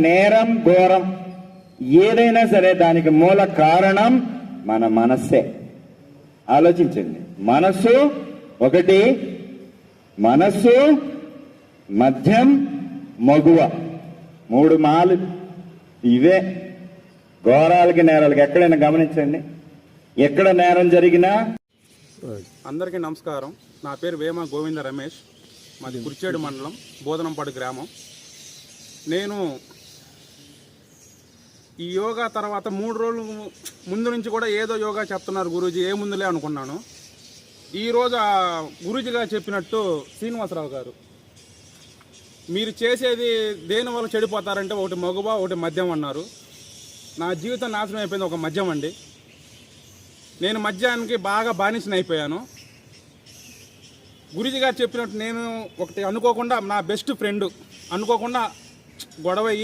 నేరం ఘోరం ఏదైనా సరే దానికి మూల కారణం మన మనస్సే. ఆలోచించండి. మనస్సు ఒకటి, మనస్సు, మద్యం, మగువ, మూడు మాలు. ఇవే ఘోరాలకి నేరాలకి. ఎక్కడైనా గమనించండి, ఎక్కడ నేరం జరిగినా. అందరికీ నమస్కారం. నా పేరు వేమ గోవింద రమేష్. మాది కుర్చేడు మండలం, బోధనంపాడు గ్రామం. నేను ఈ యోగా తర్వాత 3 రోజులు ముందు నుంచి కూడా ఏదో యోగా చెప్తున్నారు గురూజీ, ఏ ముందులే అనుకున్నాను. ఈరోజు ఆ గురూజీ గారు చెప్పినట్టు శ్రీనివాసరావు గారు, మీరు చేసేది దేనివల్ల చెడిపోతారంటే ఒకటి మగువ, ఒకటి మద్యం అన్నారు. నా జీవితం నాశనం అయిపోయింది ఒక మద్యం అండి. నేను మద్యానికి బాగా బానిసని అయిపోయాను. గురూజీ గారు చెప్పినట్టు నేను ఒకటి అనుకోకుండా, నా బెస్ట్ ఫ్రెండ్ అనుకోకుండా గొడవ అయ్యి